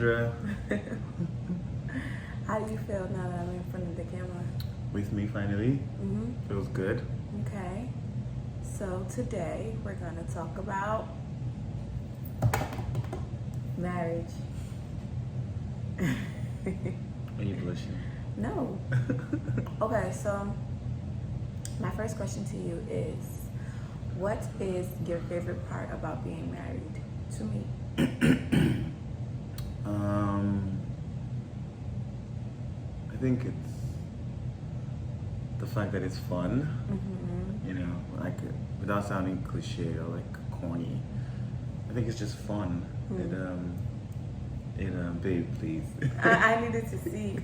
Sandra. How do you feel now that I'm in front of the camera? With me finally. Mm-hmm. Feels good. Okay. So today we're going to talk about marriage. Are you blushing? No. Okay, so my first question to you is, what is your favorite part about being married to me? I think it's the fact that it's fun. Mm-hmm. You know, like without sounding cliche or like corny. I think it's just fun. Mm. Babe, please. I needed to see.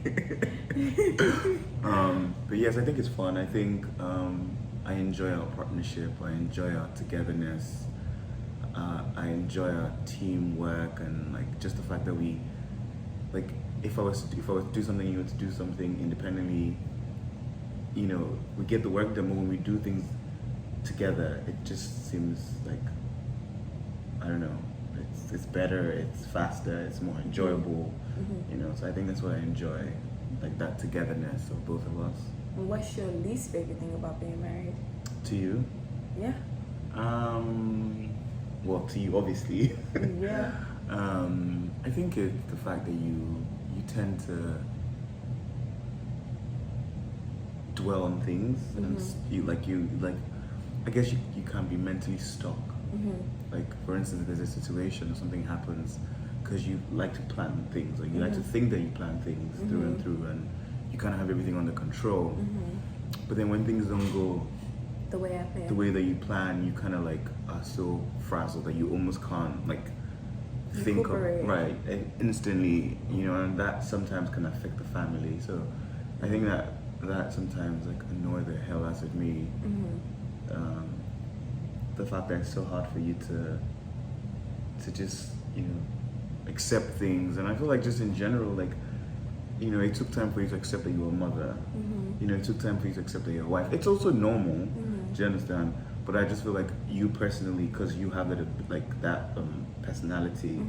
But yes, I think it's fun. I think I enjoy our partnership. I enjoy our togetherness. I enjoy our teamwork and like just the fact that we, like, if I was to do something, you were to do something independently. You know, we get the work done. But when we do things together, it just seems like, I don't know. It's better, it's faster, it's more enjoyable, you know, so I think that's what I enjoy, like that togetherness of both of us. What's your least favorite thing about being married? To you? Yeah. Well, to you, obviously. Yeah. I think it's the fact that you tend to dwell on things, and I guess you can be mentally stuck. Like, for instance, if there's a situation or something happens, because you like to plan things, or you like to think that you plan things through and through, and you kind of have everything under control. But then when things don't go the way I plan, the way that you plan, you kind of like are so frazzled that you almost can't like think of right instantly, you know, and that sometimes can affect the family. So I think that sometimes like annoy the hell out of me. The fact that it's so hard for you to just, you know, accept things. And I feel like just in general, like, you know, it took time for you to accept that you were a mother. You know, it took time for you to accept that you're a wife. It's also normal, do you understand? But I just feel like you personally, because you have that personality,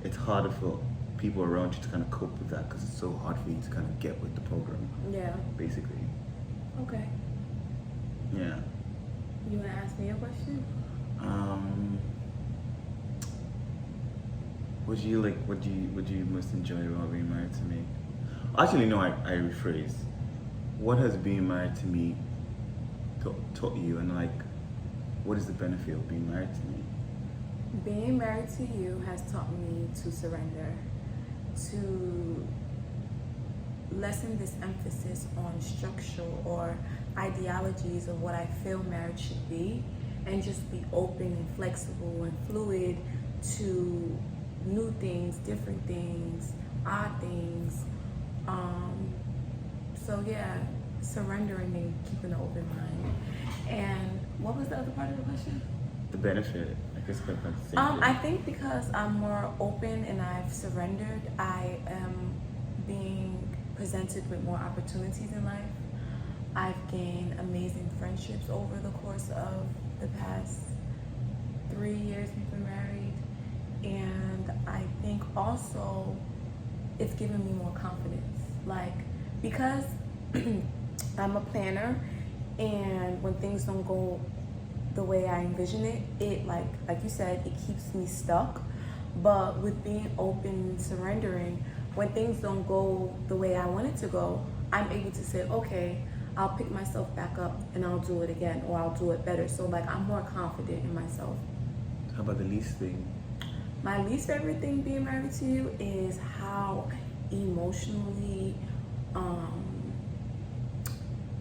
it's harder for people around you to kind of cope with that, because it's so hard for you to kind of get with the program. Yeah. Basically. Okay. Yeah. You want to ask me a question? What do you most enjoy about being married to me? Actually, no, I rephrase. What has being married to me taught you, and like, what is the benefit of being married to me? Being married to you has taught me to surrender, to lessen this emphasis on structure or ideologies of what I feel marriage should be, and just be open and flexible and fluid to new things, different things, odd things. So yeah, surrendering and keeping an open mind. And what was the other part of the question? The benefit. I guess that's the same thing. I think because I'm more open and I've surrendered, I am being presented with more opportunities in life. I've gained amazing friendships over the course of the past 3 years we've been married. And I think also it's given me more confidence. Like, because I'm a planner, and when things don't go the way I envision it, it like you said, it keeps me stuck. But with being open and surrendering, when things don't go the way I want it to go, I'm able to say, okay, I'll pick myself back up and I'll do it again, or I'll do it better. So like, I'm more confident in myself. How about the least thing? My least favorite thing being married to you is how emotionally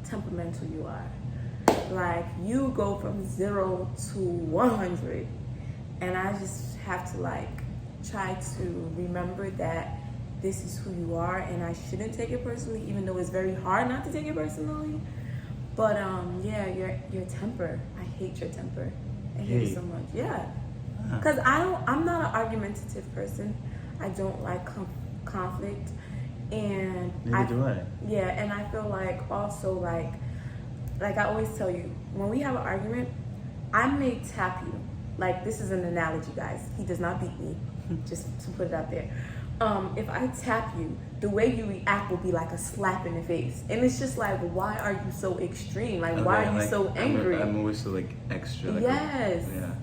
temperamental you are. Like, you go from 0 to 100, and I just have to like try to remember that this is who you are, and I shouldn't take it personally, even though it's very hard not to take it personally. But yeah, your temper, I hate your temper. I hate it so much. Yeah, because I'm not an argumentative person. I don't like conflict, and Neither do I. Yeah, and I feel like also like I always tell you, when we have an argument, I may tap you. Like, this is an analogy, guys. He does not beat me, just to put it out there. if I tap you, the way you react will be like a slap in the face, and it's just like, why are you so extreme? Like, why are you so angry? I'm always so like extra. Like, yes. Yeah.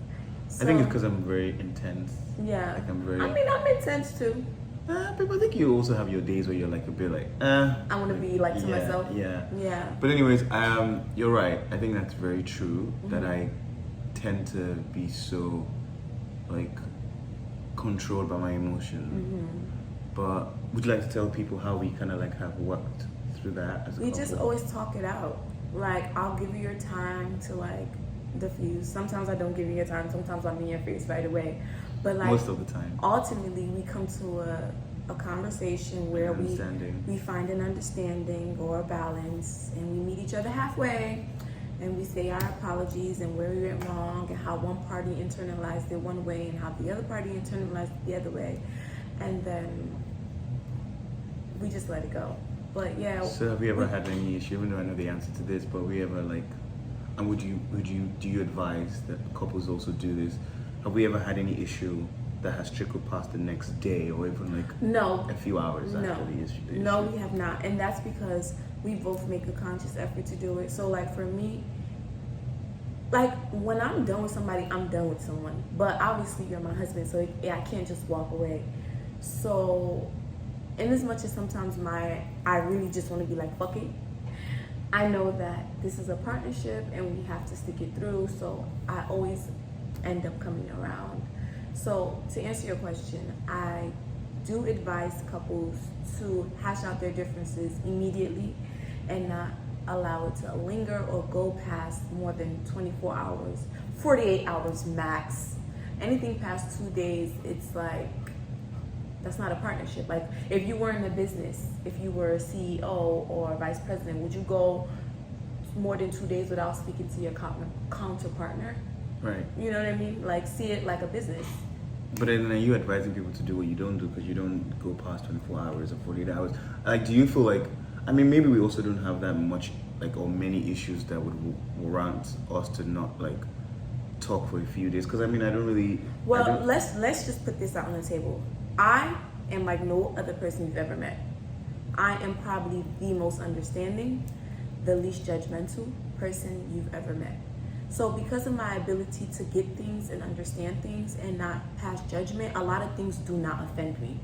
So, I think it's because I'm very intense. Yeah. Like I'm very. I mean, I'm intense too. But I think you also have your days where you're like a bit like, I want to be like to myself. Yeah. Yeah. But anyways, you're right. I think that's very true. Mm-hmm. That I tend to be so like controlled by my emotions. Mm-hmm. But would you like to tell people how we kind of like have worked through that as a We couple? just always talk it out. Like, I'll give you your time to like diffuse. Sometimes I don't give you your time. Sometimes I'm in your face right away. But like most of the time, ultimately we come to a conversation where we find an understanding or a balance, and we meet each other halfway, and we say our apologies and where we went wrong and how one party internalized it one way and how the other party internalized it the other way, and then we just let it go. But yeah. So have you ever had any issue? Even though I know the answer to this, but we ever like, and do you advise that couples also do this? Have we ever had any issue that has trickled past the next day or even like no a few hours after the issue? No, we have not, and that's because we both make a conscious effort to do it. So like for me, like when I'm done with somebody, I'm done with someone. But obviously you're my husband, so I can't just walk away. So in as much as sometimes I really just want to be like, fuck it, I know that this is a partnership and we have to stick it through, so I always end up coming around. So to answer your question, I do advise couples to hash out their differences immediately and not allow it to linger or go past more than 24 hours, 48 hours max. Anything past 2 days, it's like, that's not a partnership. Like if you were in a business, if you were a CEO or vice president, would you go more than 2 days without speaking to your counter partner? Right. You know what I mean? Like see it like a business. But then are you advising people to do what you don't do because you don't go past 24 hours or 48 hours? Like, do you feel like, I mean, maybe we also don't have that much, like, or many issues that would warrant us to not, like, talk for a few days? Because, I mean, I don't really... Well, let's just put this out on the table. I am like no other person you've ever met. I am probably the most understanding, the least judgmental person you've ever met. So because of my ability to get things and understand things and not pass judgment, a lot of things do not offend me.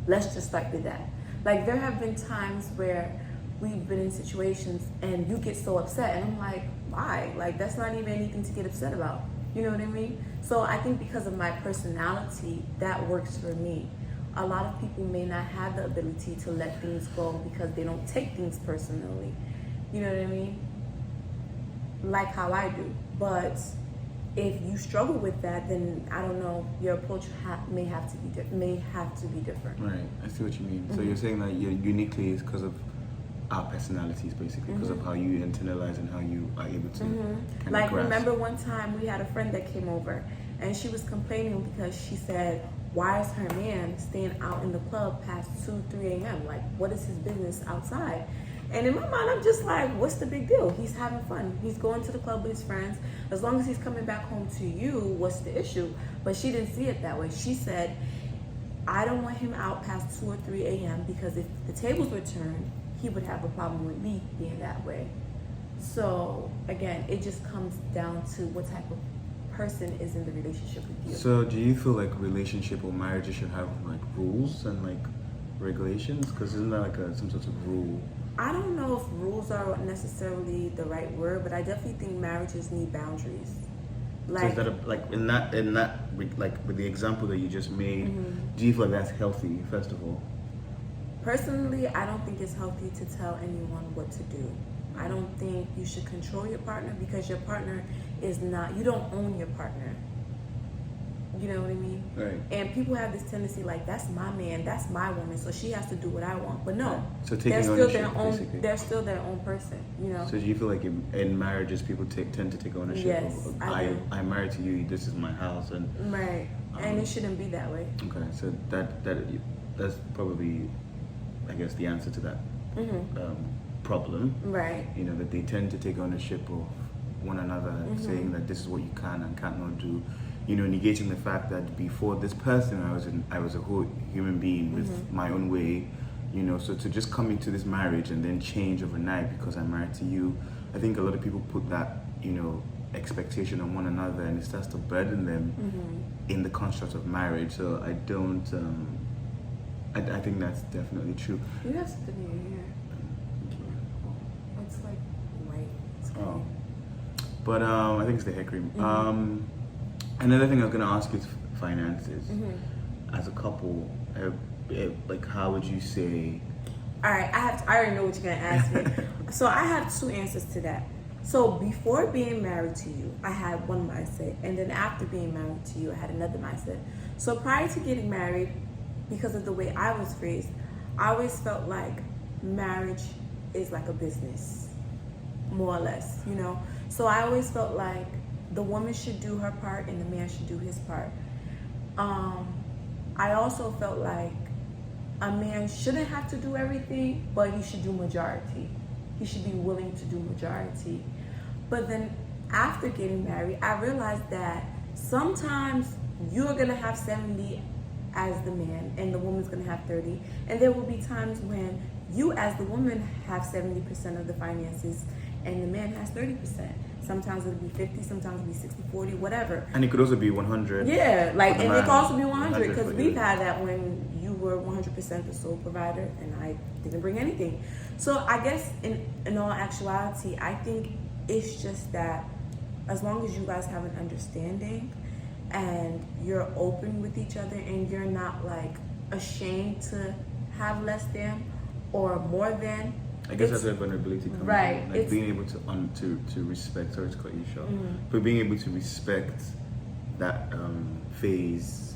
Let's just start with that. Like there have been times where we've been in situations and you get so upset and I'm like, why? Like that's not even anything to get upset about. You know what I mean? So I think because of my personality, that works for me. A lot of people may not have the ability to let things go because they don't take things personally. You know what I mean? Like how I do. But if you struggle with that, then I don't know, your approach may have to be different. Right, I see what you mean. Mm-hmm. So you're saying that you're uniquely is because of our personalities, basically, because of how you internalize and how you are able to kind like of grasp. remember one time we had a friend that came over and she was complaining because she said, why is her man staying out in the club past 2-3 a.m.? Like what is his business outside? And in my mind, I'm just like, what's the big deal? He's having fun. He's going to the club with his friends. As long as he's coming back home to you, what's the issue? But she didn't see it that way. She said, I don't want him out past 2 or 3 a.m. because if the tables were turned, he would have a problem with me being that way. So again, it just comes down to what type of person is in the relationship with you. So do you feel like relationship or marriages should have like rules and like regulations? Because isn't that like some sort of rule? I don't know if rules are necessarily the right word, but I definitely think marriages need boundaries. Like, so is that like in that like with the example that you just made, do you feel like that's healthy? First of all, personally, I don't think it's healthy to tell anyone what to do. I don't think you should control your partner because your partner is not. You don't own your partner. You know what I mean? Right. And people have this tendency like, that's my man, that's my woman, so she has to do what I want. But no, so taking they're still ownership, their own. basically. They're still their own person. You know. So do you feel like in marriages people tend to take ownership? Yes, of, I do. I'm married to you. This is my house, and Right. And it shouldn't be that way. Okay, so that's probably, I guess, the answer to that problem. Right. You know, that they tend to take ownership of one another, saying that this is what you can and cannot do. negating the fact that before this person, I was a whole human being with my own way, so to just come into this marriage and then change overnight because I'm married to you, I think a lot of people put that, expectation on one another, and it starts to burden them in the construct of marriage. So I don't, I think that's definitely true. You have something in your hair. It's like white. It's great. Oh. But I think it's the hair cream. Another thing I was going to ask is finances. As a couple, like, how would you say? All right, I already know what you're gonna ask me. So I have two answers to that. So before being married to you, I had one mindset, and then after being married to you, I had another mindset. So prior to getting married, because of the way I was raised, I always felt like marriage is like a business, more or less, So I always felt like the woman should do her part and the man should do his part. I also felt like a man shouldn't have to do everything, but he should do majority. He should be willing to do majority. But then after getting married, I realized that sometimes you're gonna have 70 as the man and the woman's gonna have 30. And there will be times when you as the woman have 70% of the finances and the man has 30%. Sometimes it'll be 50, sometimes it'll be 60, 40, whatever. And it could also be 100. Yeah, like, and it could also be 100 because we've you. had that when you were 100% the sole provider and I didn't bring anything. So I guess in all actuality, I think it's just that as long as you guys have an understanding and you're open with each other and you're not like ashamed to have less than or more than. I guess that's where vulnerability comes right. in. Like being able to respect, sorry to cut you short, but being able to respect that phase,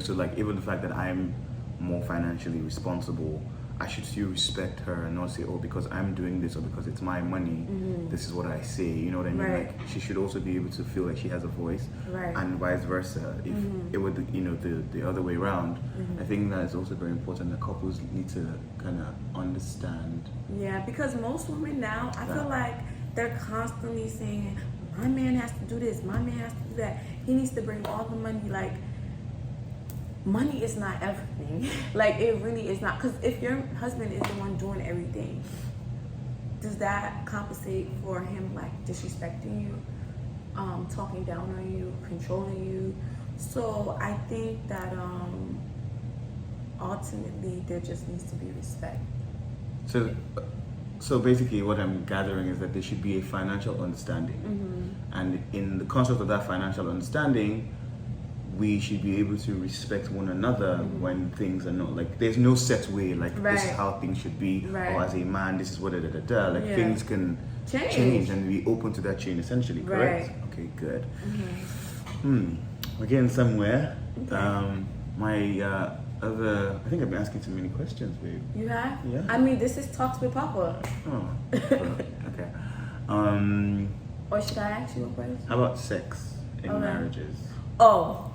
so like even the fact that I'm more financially responsible, I should still respect her and not say, oh, because I'm doing this or because it's my money, this is what I say, you know what I mean? Right. Like she should also be able to feel like she has a voice, right. and vice versa. If it were the other way around, I think that is also very important that couples need to kind of understand. Yeah, because most women now, I feel like they're constantly saying, my man has to do this, my man has to do that, he needs to bring all the money. Like, money is not everything. Like, it really is not. Because if your husband is the one doing everything, does that compensate for him, like, disrespecting you, talking down on you, controlling you? So I think that ultimately there just needs to be respect. So basically what I'm gathering is that there should be a financial understanding. And in the concept of that financial understanding, we should be able to respect one another when things are not like, there's no set way, like this is how things should be, or as a man, this is what like things can change and be open to that change essentially, correct? Okay, good. We're getting somewhere. I think I've been asking too many questions, babe. You have? Yeah. I mean, this is Talks with Papa. Oh, okay. Or should I ask you a question? How about sex in marriages? Oh,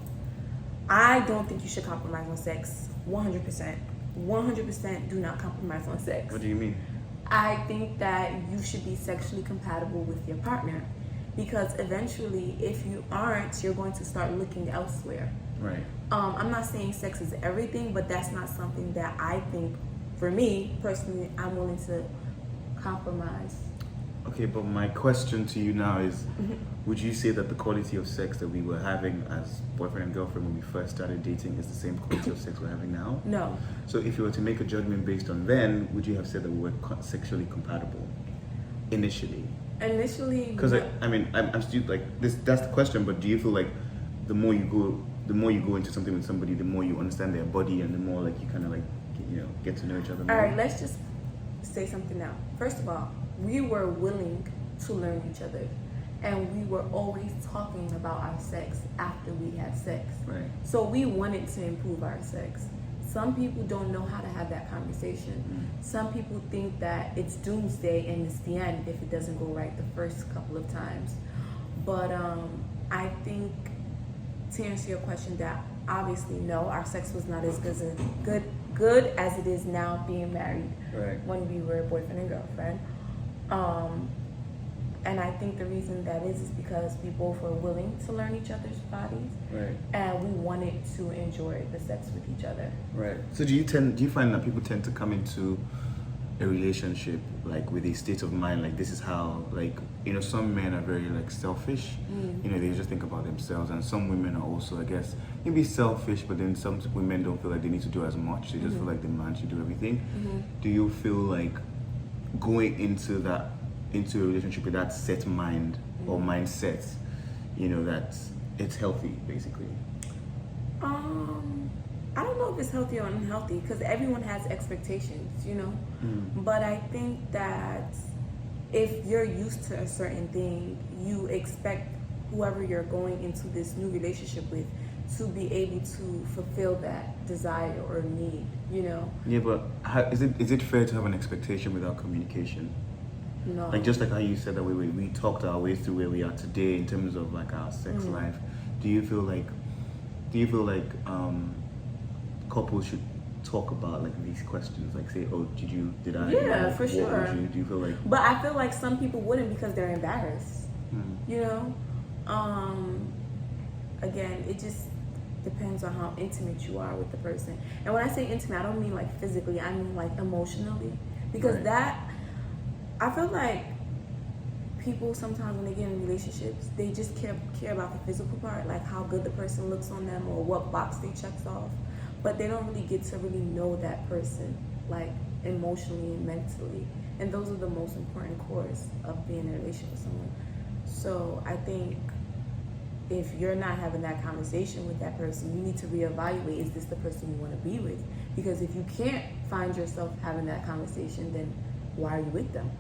I don't think you should compromise on sex. 100%. 100% do not compromise on sex. What do you mean? I think that you should be sexually compatible with your partner. Because eventually, if you aren't, you're going to start looking elsewhere. Right. I'm not saying sex is everything, but that's not something that I think, for me, personally, I'm willing to compromise. Okay, but my question to you now is, would you say that the quality of sex that we were having as boyfriend and girlfriend when we first started dating is the same quality of sex we're having now? No. So if you were to make a judgment based on then, would you have said that we were sexually compatible initially? Initially, because I'm still like this. That's the question. But do you feel like the more you go into something with somebody, the more you understand their body, and the more like you kind of like get to know each other more? All right, let's just say something now. First of all, we were willing to learn each other, and we were always talking about our sex after we had sex. Right. So we wanted to improve our sex. Some people don't know how to have that conversation. Some people think that it's doomsday and it's the end if it doesn't go right the first couple of times. But I think, to answer your question, that obviously no, our sex was not as good as it is now being married. Right. When we were boyfriend and girlfriend. And I think the reason that is because we both were willing to learn each other's bodies, Right. and we wanted to enjoy the sex with each other. Right. So do you find that people tend to come into a relationship like with a state of mind like this is how, like, you know, some men are very like selfish, you know, they just think about themselves, and some women are also, I guess, maybe selfish, but then some women don't feel like they need to do as much, they just feel like the man should do everything. Do you feel like going into a relationship with that set mind or mindset, you know, that it's healthy basically? I don't know if it's healthy or unhealthy because everyone has expectations, you know. But I think that if you're used to a certain thing, you expect whoever you're going into this new relationship with to be able to fulfill that desire or need, you know. Yeah, but is it fair to have an expectation without communication? No. Like, just like how you said that we talked our way through where we are today in terms of like our sex life. Do you feel like couples should talk about like these questions, like say, oh, did I Yeah, for sure. Do you feel like? But I feel like some people wouldn't because they're embarrassed, you know. Again, it just depends on how intimate you are with the person. And when I say intimate, I don't mean like physically, I mean like emotionally, because that, I feel like people sometimes when they get in relationships, they just care about the physical part, like how good the person looks on them or what box they checks off, but they don't really get to really know that person, like emotionally and mentally. And those are the most important cores of being in a relationship with someone. So I think if you're not having that conversation with that person, you need to reevaluate, is this the person you want to be with? Because if you can't find yourself having that conversation, then why are you with them?